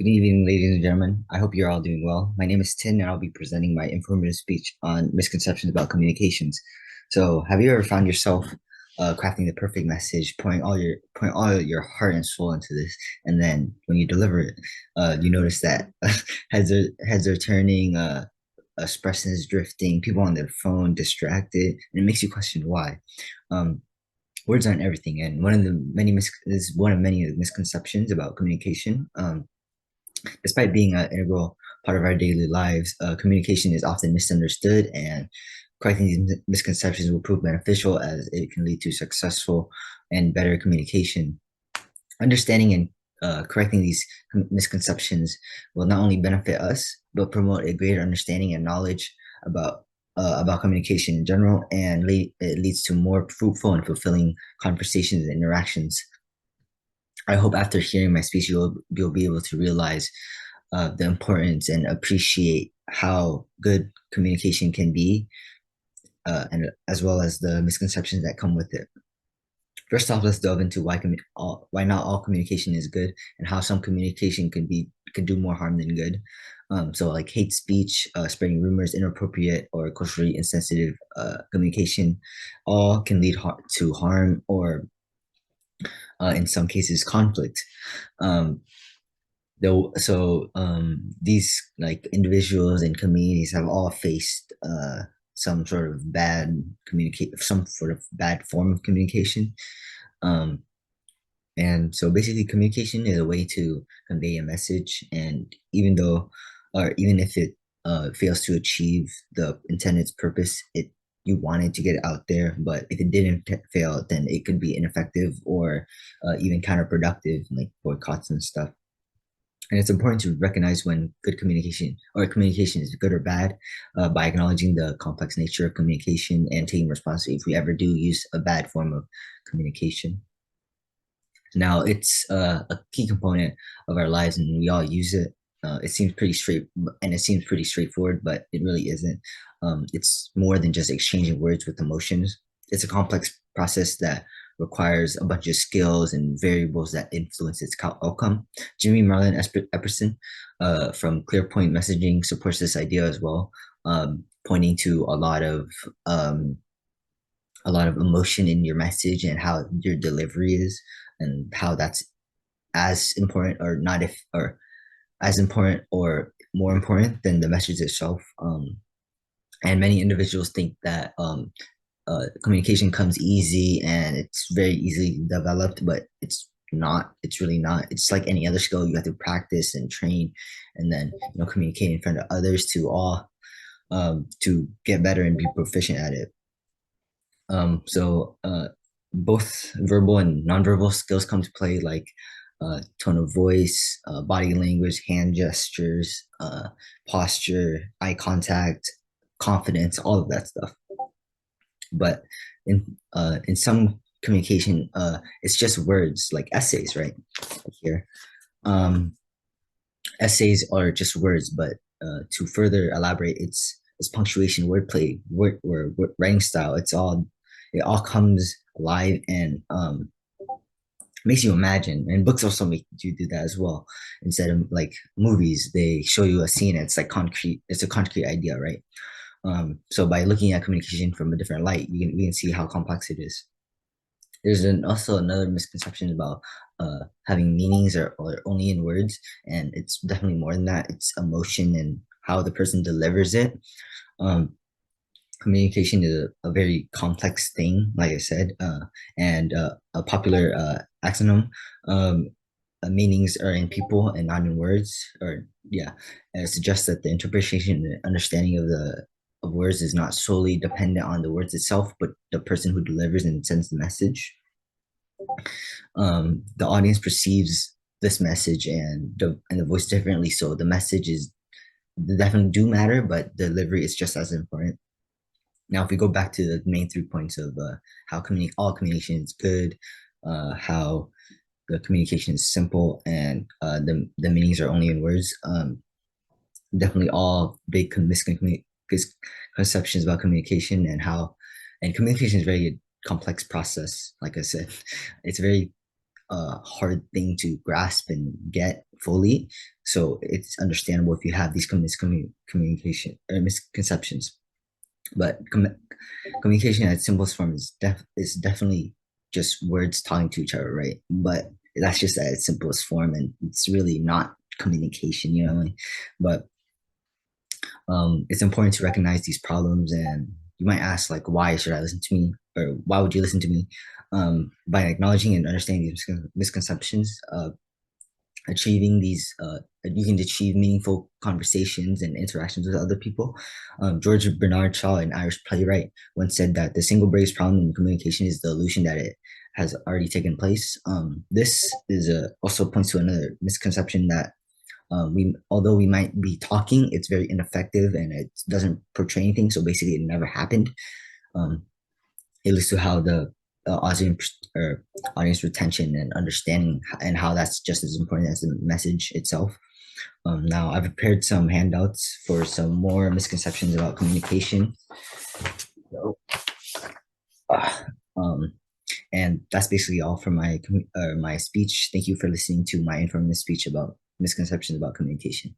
Good evening, ladies and gentlemen. I hope you're all doing well. My name is Tin, and I'll be presenting my informative speech on misconceptions about communications. So, have you ever found yourself crafting the perfect message, pouring all your heart and soul into this, and then when you deliver it, you notice that heads are turning, expressions drifting, people on their phone distracted, and it makes you question why. Um, Words aren't everything, and one of many misconceptions about communication. Despite being an integral part of our daily lives, communication is often misunderstood, and correcting these misconceptions will prove beneficial as it can lead to successful and better communication. Understanding and correcting these misconceptions will not only benefit us, but promote a greater understanding and knowledge about communication in general, and it leads to more fruitful and fulfilling conversations and interactions. I hope after hearing my speech, you'll be able to realize the importance and appreciate how good communication can be, and as well as the misconceptions that come with it. First off, let's delve into why not all communication is good, and how some communication can do more harm than good. So like hate speech, spreading rumors, inappropriate or culturally insensitive communication, all can lead to harm or in some cases conflict. Um, these like individuals and communities have all faced some sort of bad form of communication. Um, and so basically communication is a way to convey a message, and even if it fails to achieve the intended purpose, you wanted to get it out there, but if it didn't fail, then it could be ineffective or even counterproductive, like boycotts and stuff. And it's important to recognize when good communication or communication is good or bad, by acknowledging the complex nature of communication and taking responsibility if we ever do use a bad form of communication. Now, it's a key component of our lives, and we all use it. It seems pretty straightforward, but it really isn't. It's more than just exchanging words with emotions. It's a complex process that requires a bunch of skills and variables that influence its outcome. Jimmy Marlin Epperson, from Clearpoint Messaging, supports this idea as well, pointing to a lot of emotion in your message and how your delivery is, and how that's as important or not if or as important or more important than the message itself. And many individuals think that communication comes easy and it's very easily developed, but it's not. It's really not. It's like any other skill. You have to practice and train, and then communicate in front of others to get better and be proficient at it. Both verbal and nonverbal skills come to play, like tone of voice, body language, hand gestures, posture, eye contact, confidence, all of that stuff. But in some communication, it's just words, like essays, right? Here, um, essays are just words, but to further elaborate, it's punctuation, wordplay, word writing style. It all comes alive and makes you imagine. And books also make you do that as well. Instead of like movies, they show you a scene. It's like concrete. It's a concrete idea, right? So by looking at communication from a different light, we can see how complex it is. Also another misconception about having meanings or only in words, and it's definitely more than that. It's emotion and how the person delivers it. Um, Communication is a very complex thing, like I said, and a popular axiom. Um, Meanings are in people and not in words, or yeah, and it suggests that the interpretation and understanding of words is not solely dependent on the words itself, but the person who delivers and sends the message. The audience perceives this message and the voice differently, so the message is they definitely do matter, but delivery is just as important. Now, if we go back to the main 3 points of how all communication is good, how the communication is simple, and the meanings are only in words, definitely all big misconceptions about communication and communication is a very complex process. Like I said, it's very a hard thing to grasp and get fully. So it's understandable if you have these communication or misconceptions. But communication at its simplest form is definitely just words talking to each other, right? But that's just at its simplest form, and it's really not communication, you know. But it's important to recognize these problems, and you might ask, like, why should I listen to me, or why would you listen to me? By acknowledging and understanding these misconceptions, achieving these you can achieve meaningful conversations and interactions with other people. George Bernard Shaw, an Irish playwright, once said that the single greatest problem in communication is the illusion that it has already taken place. This is also points to another misconception that although we might be talking, it's very ineffective and it doesn't portray anything. So basically, it never happened. Um, it leads to how the audience or audience retention and understanding, and how that's just as important as the message itself. Now, I've prepared some handouts for some more misconceptions about communication. So, uh, um, and that's basically all for my speech. Thank you for listening to my informative speech about misconceptions about communication.